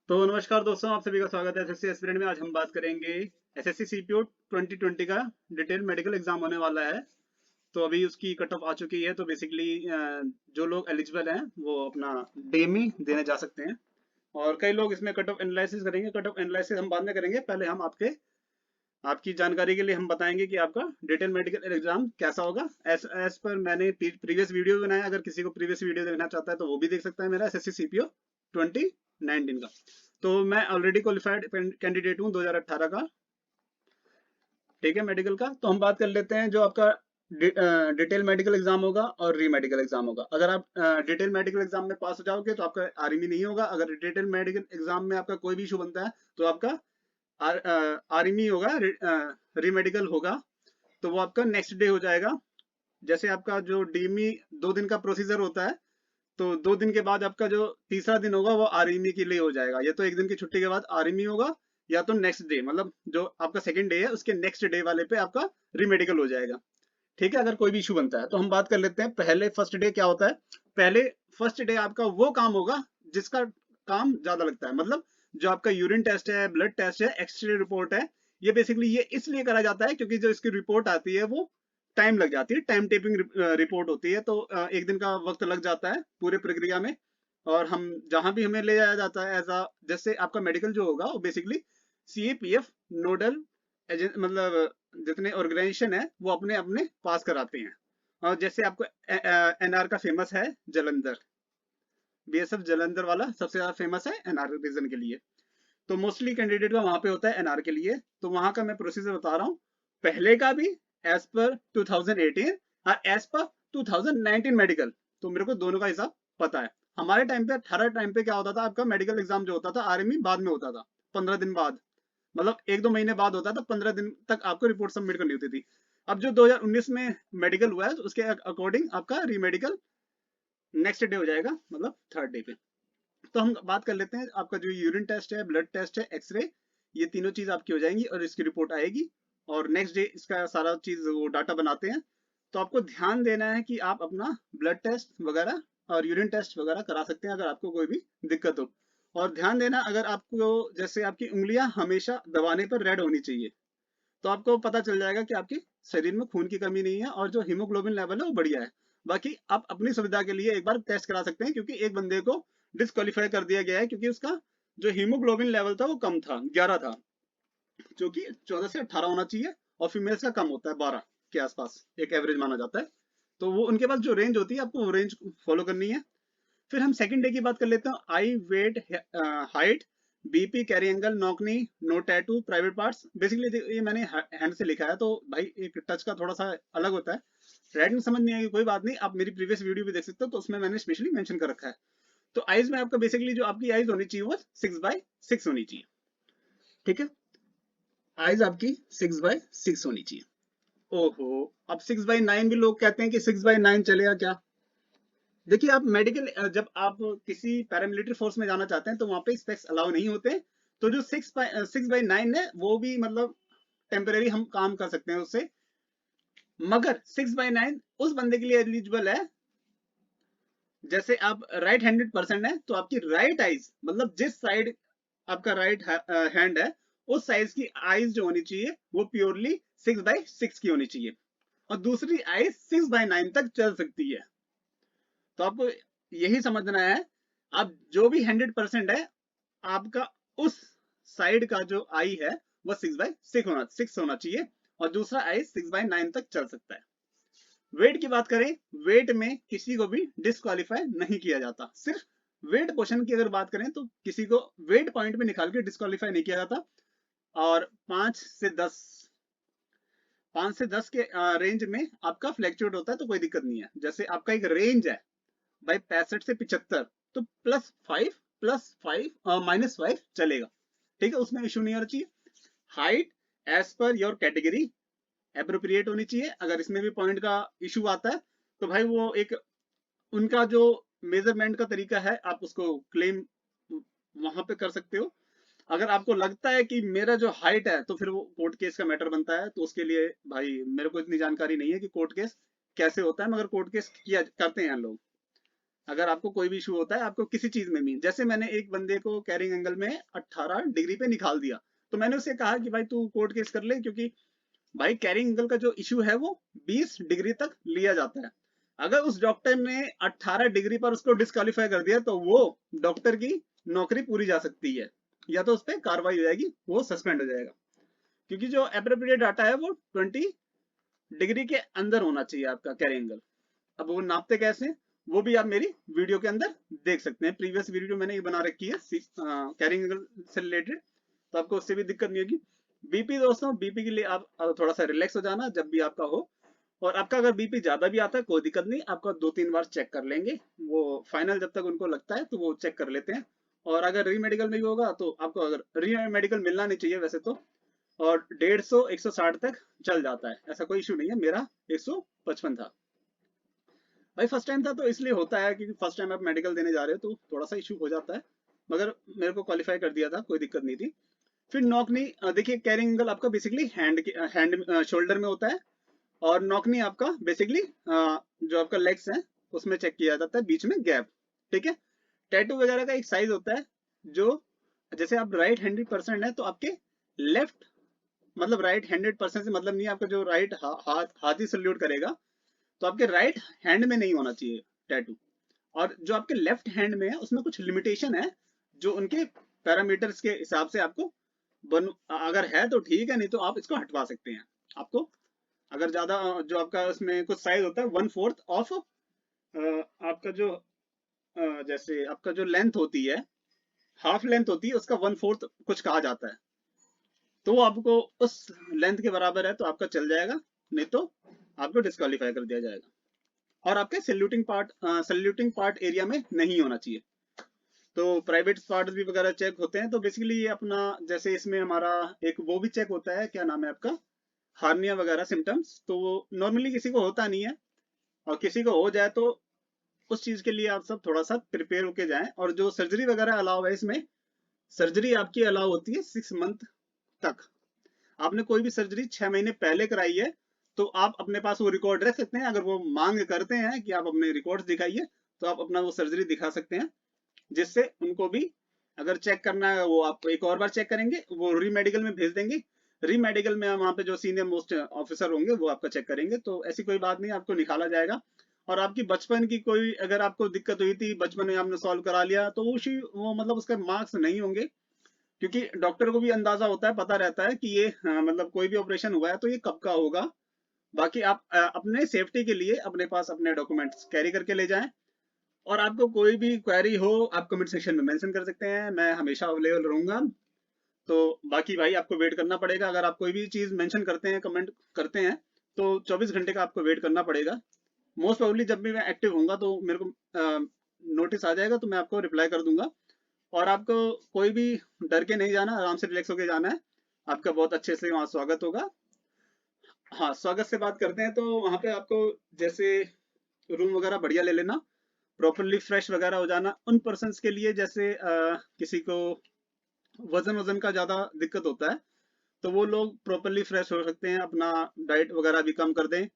तो नमस्कार दोस्तों, आप सभी का स्वागत है एसएससी एस्पिरेंट में। आज हम बात करेंगे एसएससी सीपीओ 2020 का डिटेल मेडिकल एग्जाम होने वाला है। तो अभी उसकी कट ऑफ आ चुकी है। तो बेसिकली जो लोग एलिजिबल हैं वो अपना डेमी देने जा सकते हैं। और कई लोग इसमें कट ऑफ एनालिसिस करेंगे। कट ऑफ एनालिसिस हम बाद में करेंगे। पहले हम आपकी जानकारी के लिए हम बताएंगे कि आपका डिटेल मेडिकल एग्जाम कैसा होगा। एज पर मैंने प्रीवियस वीडियो बनाया। अगर किसी को प्रीवियस वीडियो देखना चाहता है तो वो भी देख सकता है, मेरा एसएससी सीपीओ 2019 का। तो मैं ऑलरेडी क्वालिफाइड कैंडिडेट हूँ 2018 का, ठीक है, मेडिकल का। तो हम बात कर लेते हैं जो आपका डिटेल मेडिकल एग्जाम होगा और री मेडिकल एग्जाम होगा। अगर आप डिटेल मेडिकल एग्जाम में पास हो जाओगे तो आपका आर्मी नहीं होगा। अगर डिटेल मेडिकल एग्जाम में आपका कोई भी इशू बनता है तो आपका आर्मी होगा, री मेडिकल होगा। तो वो आपका नेक्स्ट डे हो जाएगा। जैसे आपका जो डीमी 2 दिन का प्रोसीजर होता है, तो 2 दिन के बाद आपका जो तीसरा दिन होगा वो आर्मी के लिए हो जाएगा। या तो एक दिन की छुट्टी के बाद आर्मी होगा, या तो नेक्स्ट डे, मतलब जो आपका सेकंड डे है उसके नेक्स्ट डे वाले पे आपका रीमेडिकल हो जाएगा। ठीक है, अगर कोई भी इशू बनता है तो हम बात कर लेते हैं पहले फर्स्ट डे क्या होता है। पहले फर्स्ट डे आपका वो काम होगा जिसका काम ज्यादा लगता है। मतलब जो आपका यूरिन टेस्ट है, ब्लड टेस्ट है, एक्सरे रिपोर्ट है, ये बेसिकली ये इसलिए करा जाता है क्योंकि जो इसकी रिपोर्ट आती है वो टाइम लग जाती है। टाइम टेपिंग रिपोर्ट होती है, तो एक दिन का वक्त लग जाता है पूरे प्रक्रिया में। और हम जहां भी हमें ले जाया जाता है एज अ, जैसे आपका मेडिकल जो होगा वो बेसिकली सीएपीएफ नोडल एजेंट, मतलब जितने ऑर्गेनाइजेशन है वो अपने अपने पास कराते हैं। और जैसे आपको एनआर का फेमस है जलंधर, बीएसएफ जलंधर वाला सबसे ज्यादा फेमस है एनआर रीजन के लिए। तो मोस्टली कैंडिडेट का वहां पे होता है एनआर के लिए। तो वहां का मैं प्रोसीजर बता रहा हूँ, पहले का भी एज पर 2018 और एज पर 2019 मेडिकल। तो मेरे को दोनों का हिसाब पता है। हमारे टाइम पे 18 टाइम पे क्या होता था, आपका मेडिकल एग्जाम जो होता था आर्मी बाद में होता था, 15 दिन बाद। मतलब 1-2 महीने बाद होता था, 15 दिन तक आपको रिपोर्ट सबमिट करनी होती थी। अब जो 2019 में मेडिकल हुआ है तो उसके अकॉर्डिंग आपका रीमेडिकल नेक्स्ट डे हो जाएगा, मतलब थर्ड डे पे। तो हम बात कर लेते हैं, आपका जो यूरिन टेस्ट है, ब्लड टेस्ट है, एक्सरे, ये तीनों चीज आपकी हो जाएंगी और इसकी रिपोर्ट आएगी। और नेक्स्ट डे इसका सारा चीज वो डाटा बनाते हैं। तो आपको ध्यान देना है कि आप अपना ब्लड टेस्ट वगैरह और यूरिन टेस्ट वगैरह करा सकते हैं अगर आपको कोई भी दिक्कत हो। और ध्यान देना, अगर आपको जैसे आपकी उंगलियां हमेशा दबाने पर रेड होनी चाहिए, तो आपको पता चल जाएगा कि आपके शरीर में खून की कमी नहीं है और जो हीमोग्लोबिन लेवल है वो बढ़िया है। बाकी आप अपनी सुविधा के लिए एक बार टेस्ट करा सकते हैं, क्योंकि एक बंदे को डिस्क्वालीफाई कर दिया गया है क्योंकि उसका जो हीमोग्लोबिन लेवल था वो कम था, 11 था, जो कि 14 से 18 होना चाहिए। और फीमेल्स का कम होता है, 12 के आसपास एक एवरेज माना जाता है। तो वो उनके पास जो रेंज होती है आपको वो रेंज फॉलो करनी है। फिर हम सेकंड डे की बात कर लेते हैं। Eye weight, height, BP, carry angle, knock knee, no tattoo, private parts. Basically ये मैंने हैंड से लिखा है तो भाई एक टच का थोड़ा सा अलग होता है। राइटिंग समझ नहीं आएगी कोई बात नहीं, आप मेरी प्रीवियस वीडियो भी देख सकते हो, तो उसमें मैंने स्पेशली मेंशन कर रखा है। तो आइज में आपका बेसिकली जो आपकी आइज होनी चाहिए वो 6/6 होनी चाहिए। ठीक है, आइज आपकी 6/6 होनी चाहिए। ओहो, अब 6/9 भी लोग कहते हैं कि 6/9 चलेगा क्या। देखिए, आप मेडिकल जब आप किसी पैरामिलिट्री फोर्स में जाना चाहते हैं तो वहां पे स्पेक्स अलाउ नहीं होते। तो जो 6/9 है वो भी मतलब टेम्परेरी हम काम कर सकते हैं उससे। मगर 6/9 उस बंदे के लिए एलिजिबल है, जैसे आप राइट हैंडेड पर्सन है तो आपकी राइट आइज, मतलब जिस साइड आपका राइट हैंड है उस साइज की आइज जो होनी चाहिए वो प्योरली 6/6 की होनी चाहिए। और दूसरी आइज 6/9 तक चल सकती है। तो आपको यही समझना है, आप जो भी 100% है आपका उस साइड का जो आई है वो 6/6 होना चाहिए। और दूसरा आई 6/9 तक चल सकता है। वेट की बात करें, वेट में किसी को भी डिस्क्वालीफाई नहीं किया जाता। सिर्फ वेट पोर्शन की अगर बात करें तो किसी को वेट पॉइंट में निकाल के डिस्क्वालीफाई नहीं किया जाता। और 5 से 10 के रेंज में आपका फ्लैक्चुएट होता है तो कोई दिक्कत नहीं है। जैसे आपका एक रेंज है भाई 65 से 75, तो +5 -5 चलेगा। ठीक है, उसमें इशू नहीं होना चाहिए। Height as per your category appropriate होनी चाहिए। अगर इसमें भी पॉइंट का इशू आता है तो भाई वो एक उनका जो मेजरमेंट का तरीका है आप उसको क्लेम वहां पे कर सकते हो। अगर आपको लगता है कि मेरा जो हाइट है तो फिर वो कोर्ट केस का मैटर बनता है। तो उसके लिए भाई मेरे को इतनी जानकारी नहीं है कि कोर्ट केस कैसे होता है, मगर कोर्ट केस किया करते हैं लोग। अगर आपको कोई भी इशू होता है आपको किसी चीज में भी, जैसे मैंने एक बंदे को कैरिंग एंगल में 18 डिग्री पे निकाल दिया, तो मैंने उसे कहा कि भाई तू कोर्ट केस कर ले, क्योंकि भाई कैरिंग एंगल का जो इशू है वो 20 डिग्री तक लिया जाता है। अगर उस डॉक्टर ने 18 डिग्री पर उसको डिस्क्वालीफाई कर दिया तो वो डॉक्टर की नौकरी पूरी जा सकती है, या तो उस पर कार्रवाई हो जाएगी, वो सस्पेंड हो जाएगा। क्योंकि जो एप्रोप्रिएट डाटा है वो 20 डिग्री के अंदर होना चाहिए आपका कैरिंग एंगल। अब वो नापते कैसे, वो भी आप मेरी वीडियो के अंदर देख सकते हैं। प्रीवियस वीडियो मैंने ये बना रखी है कैरिंग एंगल से रिलेटेड, तो आपको उससे भी दिक्कत नहीं होगी। बीपी दोस्तों, बीपी के लिए आप थोड़ा सा रिलैक्स हो जाना जब भी आपका हो, और आपका अगर बीपी ज्यादा भी आता है कोई दिक्कत नहीं, आपका 2-3 बार चेक कर लेंगे, वो फाइनल जब तक उनको लगता है तो वो चेक कर लेते हैं। और अगर री मेडिकल में भी होगा तो आपको, अगर री मेडिकल मिलना नहीं चाहिए वैसे तो, और 150-160 तक चल जाता है, ऐसा कोई इशू नहीं है। मेरा 155 था भाई, फर्स्ट टाइम था तो इसलिए होता है, क्योंकि फर्स्ट टाइम आप मेडिकल देने जा रहे हो तो थोड़ा सा इशू हो जाता है, मगर मेरे को क्वालिफाई कर दिया था, कोई दिक्कत नहीं थी। फिर नॉकनी, देखिए कैरिंग एंगल आपका बेसिकली हैंड शोल्डर में होता है, और नॉकनी आपका बेसिकली जो आपका लेग्स है उसमें चेक किया जाता है, बीच में गैप, ठीक है। टैटू वगैरह का एक साइज होता है, जो जैसे आप राइट हैंडेड पर्सन है तो आपके लेफ्ट, मतलब राइट हैंडेड पर्सन से मतलब नहीं है आपका जो राइट हाथ ही सल्यूट करेगा, तो आपके राइट हैंड में नहीं होना चाहिए टैटू। और जो आपके लेफ्ट हैंड में है उसमें कुछ लिमिटेशन है, जो उनके पैरामीटर्स के हिसाब से आपको बन, अगर है तो ठीक है, नहीं तो आप इसको हटवा सकते हैं। आपको अगर ज्यादा जो आपका उसमें कुछ साइज होता है 1/4 ऑफ आपका जो जैसे आपका जो लेंथ होती है, हाफ लेंथ होती है, उसका 1/4 कुछ कहा जाता है, तो वो आपको उस लेंथ के बराबर है तो आपका चल जाएगा, नहीं तो आपको डिस्क्वालीफाई कर दिया जाएगा। और आपके सल्यूटिंग पार्ट एरिया में नहीं होना चाहिए। तो प्राइवेट पार्ट भी वगैरह चेक होते हैं, तो बेसिकली ये अपना, जैसे इसमें हमारा एक वो भी चेक होता है, क्या नाम है आपका, हार्निया वगैरह सिम्टम्स, तो वो नॉर्मली किसी को होता नहीं है, और किसी को हो जाए तो उस चीज के लिए आप सब थोड़ा सा प्रिपेयर होके जाएं। और जो सर्जरी वगैरह अलाउ है इसमें, सर्जरी आपकी अलाउ होती है 6 मंथ तक। आपने कोई भी सर्जरी 6 महीने पहले कराई है तो आप अपने पास वो रिकॉर्ड रख सकते हैं। अगर वो मांग करते हैं कि आप अपने रिकॉर्ड्स दिखाइए तो आप अपना वो सर्जरी दिखा सकते हैं, जिससे उनको भी अगर चेक करना है वो आपको एक और बार चेक करेंगे, वो री मेडिकल में भेज देंगे। री मेडिकल में वहाँ पे जो सीनियर मोस्ट ऑफिसर होंगे वो आपका चेक करेंगे, तो ऐसी कोई बात नहीं, आपको निकाला जाएगा। और आपकी बचपन की कोई अगर आपको दिक्कत हुई थी, बचपन में आपने सॉल्व करा लिया, तो उसी वो मतलब उसके मार्क्स नहीं होंगे, क्योंकि डॉक्टर को भी अंदाजा होता है, पता रहता है कि ये मतलब कोई भी ऑपरेशन हुआ है तो ये कब का होगा। बाकी आप अपने सेफ्टी के लिए अपने पास अपने डॉक्यूमेंट्स कैरी करके ले जाएं। और आपको कोई भी क्वेरी हो आप कमेंट सेक्शन में मेंशन कर सकते हैं, मैं हमेशा अवेलेबल रहूंगा। तो बाकी भाई आपको वेट करना पड़ेगा, अगर आप कोई भी चीज मेंशन करते हैं, कमेंट करते हैं, तो 24 घंटे का आपको वेट करना पड़ेगा। मोस्ट प्रोबेबली जब भी मैं एक्टिव होऊंगा तो मेरे को नोटिस आ जाएगा, तो मैं आपको रिप्लाई कर दूंगा। और आपको कोई भी डर के नहीं जाना, आराम से रिलैक्स होके जाना है, आपका बहुत अच्छे से वहाँ स्वागत होगा। हाँ, स्वागत से बात करते हैं तो वहाँ पे आपको जैसे रूम वगैरह बढ़िया ले लेना, प्रॉपरली फ्रेश वगैरह हो जाना। उन पर्सन्स के लिए जैसे किसी को वजन वजन का ज्यादा दिक्कत होता है, तो वो लोग प्रॉपरली फ्रेश हो सकते हैं, अपना डाइट वगैरह भी कम कर दें।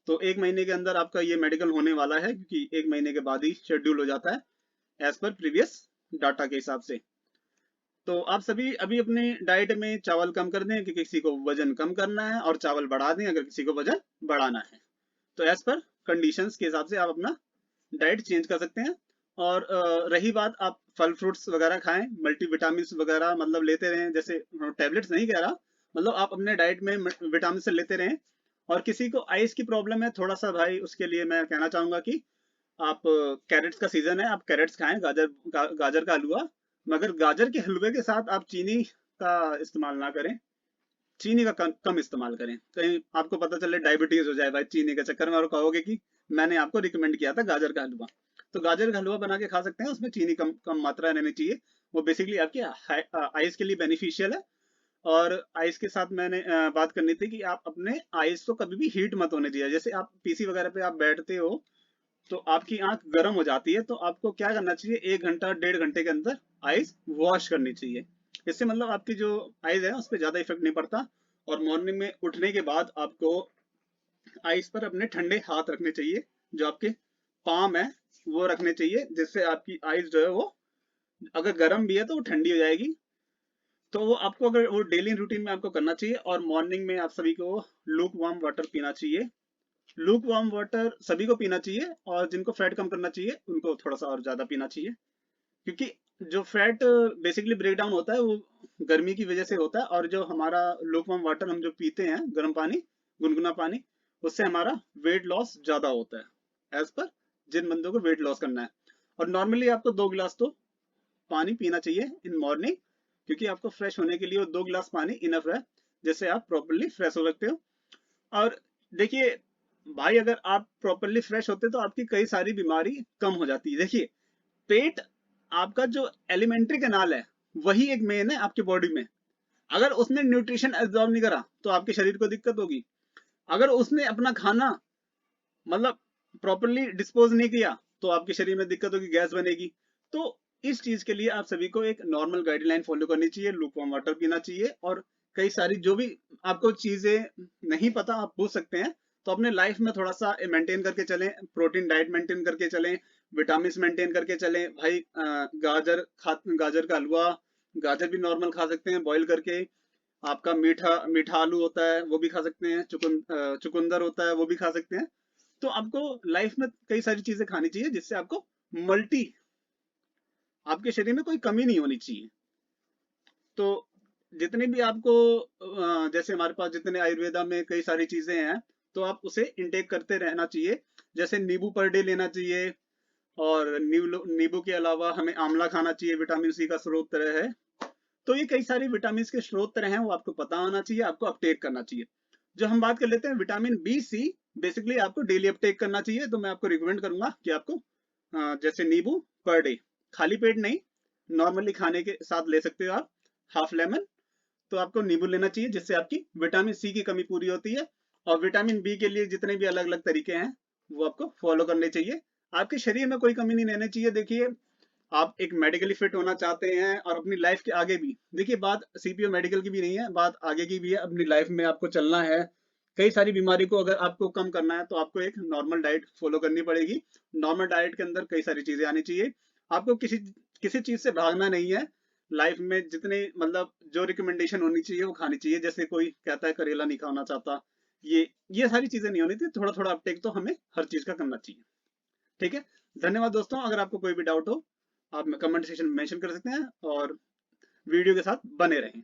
तो 1 महीने के अंदर आपका ये मेडिकल होने वाला है, क्योंकि 1 महीने के बाद ही शेड्यूल हो जाता है एज पर प्रीवियस डाटा के हिसाब से। तो आप सभी अभी अपने डाइट में चावल कम कर दें, कि किसी को वजन कम करना है, और चावल बढ़ा दें अगर किसी को वजन बढ़ाना है। तो एज पर कंडीशंस के हिसाब से आप अपना डाइट चेंज कर सकते हैं। और रही बात, आप फल फ्रूट्स वगैरह खाएं, मल्टीविटामिन वगैरह मतलब लेते रहें, जैसे टैबलेट्स नहीं कह रहा, मतलब आप अपने डाइट में विटामिन से लेते रहें। और किसी को आइस की प्रॉब्लम है थोड़ा सा भाई, उसके लिए मैं कहना चाहूंगा कि आप कैरेट्स का सीजन है, आप कैरेट्स खाएं, गाजर का हलवा, मगर गाजर के हलवे के साथ आप चीनी का इस्तेमाल ना करें, चीनी का कम इस्तेमाल करें, कहीं आपको पता चले डायबिटीज हो जाए भाई चीनी के चक्कर में, और कहोगे कि मैंने आपको रिकमेंड किया था गाजर का हलवा। तो गाजर का हलवा बना के खा सकते हैं, उसमें चीनी कम कम मात्रा रहनी चाहिए, वो बेसिकली आपकी आइज के लिए बेनिफिशियल है। और आइस के साथ मैंने बात करनी थी कि आप अपने आइस को कभी भी हीट मत होने दिया, जैसे आप पीसी वगैरह पे आप बैठते हो तो आपकी आंख गर्म हो जाती है, तो आपको क्या करना चाहिए, 1 घंटा 1.5 घंटे के अंदर आइस वॉश करनी चाहिए। इससे मतलब आपकी जो आइज है उस पर ज्यादा इफेक्ट नहीं पड़ता। और मॉर्निंग में उठने के बाद आपको आइस पर अपने ठंडे हाथ रखने चाहिए, जो आपके पाम है वो रखने चाहिए, जिससे आपकी आइज जो है वो अगर गर्म भी है तो वो ठंडी हो जाएगी। तो वो आपको अगर वो डेली रूटीन में आपको करना चाहिए। और मॉर्निंग में आप सभी को लूक वार्म वाटर पीना चाहिए। लूक वार्म वाटर सभी को पीना चाहिए, और जिनको फैट कम करना चाहिए उनको थोड़ा सा और ज्यादा पीना चाहिए, क्योंकि जो फैट बेसिकली ब्रेक डाउन होता है वो गर्मी की वजह से होता है। और जो हमारा लूक वार्म वाटर हम जो पीते हैं, गर्म पानी, गुनगुना पानी, उससे हमारा वेट लॉस ज्यादा होता है, एज पर जिन बंदों को वेट लॉस करना है। और नॉर्मली आपको 2 गिलास तो पानी पीना चाहिए इन मॉर्निंग, क्योंकि आपको फ्रेश होने के लिए वो 2 गिलास पानी इनफ है, जिससे आप प्रॉपरली फ्रेश हो सकते हो। और देखिए भाई, अगर आप प्रॉपरली फ्रेश होते तो आपकी कई सारी बीमारी कम हो जाती है। देखिए, पेट आपका जो एलिमेंट्री कैनाल है वही एक मेन है आपकी बॉडी में। अगर उसने न्यूट्रिशन एब्जॉर्ब नहीं करा तो आपके शरीर को दिक्कत होगी। अगर उसने अपना खाना मतलब प्रॉपरली डिस्पोज नहीं किया तो आपके शरीर में दिक्कत होगी, गैस बनेगी। तो इस चीज के लिए आप सभी को एक नॉर्मल गाइडलाइन फॉलो करनी चाहिए, लूकवार्म वाटर पीना चाहिए। और कई सारी जो भी आपको चीजें नहीं पता आप पूछ सकते हैं। तो अपने लाइफ में थोड़ा सा मेंटेन करके चलें, प्रोटीन डाइट मेंटेन करके चलें, विटामिन मेंटेन करके चलें भाई। गाजर का हलवा, गाजर भी नॉर्मल खा सकते हैं बॉईल करके। आपका मीठा मीठा आलू होता है वो भी खा सकते हैं, चुकंदर होता है वो भी खा सकते हैं। तो आपको लाइफ में कई सारी चीजें खानी चाहिए, जिससे आपको मल्टी, आपके शरीर में कोई कमी नहीं होनी चाहिए। तो जितने भी आपको जैसे हमारे पास जितने आयुर्वेदा में कई सारी चीजें हैं, तो आप उसे इंटेक करते रहना चाहिए। जैसे नींबू पर डे लेना चाहिए, और नींबू के अलावा हमें आंवला खाना चाहिए, विटामिन सी का स्रोत तरह है। तो ये कई सारे विटामिन के स्रोत तरह हैं, वो आपको पता होना चाहिए, आपको अपटेक करना चाहिए। जो हम बात कर लेते हैं विटामिन बी सी, बेसिकली आपको डेली अपटेक करना चाहिए। तो मैं आपको रिकमेंड करूंगा कि आपको जैसे नींबू पर डे, खाली पेट नहीं, नॉर्मली खाने के साथ ले सकते हो आप, हाफ लेमन। तो आपको नींबू लेना चाहिए, जिससे आपकी विटामिन सी की कमी पूरी होती है। और विटामिन बी के लिए जितने भी अलग अलग तरीके हैं वो आपको फॉलो करने चाहिए। आपके शरीर में कोई कमी नहीं रहनी चाहिए। देखिए, आप एक मेडिकली फिट होना चाहते हैं और अपनी लाइफ के आगे भी, देखिए बात सीपीओ मेडिकल की भी नहीं है, बात आगे की भी है। अपनी लाइफ में आपको चलना है, कई सारी बीमारी को अगर आपको कम करना है तो आपको एक नॉर्मल डाइट फॉलो करनी पड़ेगी। नॉर्मल डाइट के अंदर कई सारी चीजें आनी चाहिए। आपको किसी किसी चीज से भागना नहीं है। लाइफ में जितने मतलब जो रिकमेंडेशन होनी चाहिए वो खानी चाहिए। जैसे कोई कहता है करेला नहीं खाना चाहता, ये सारी चीजें नहीं होनी थी। थोड़ा थोड़ा अपटेक तो हमें हर चीज का करना चाहिए। ठीक है। धन्यवाद दोस्तों। अगर आपको कोई भी डाउट हो आप कमेंट सेक्शन में मेंशन कर सकते हैं, और वीडियो के साथ बने रहें।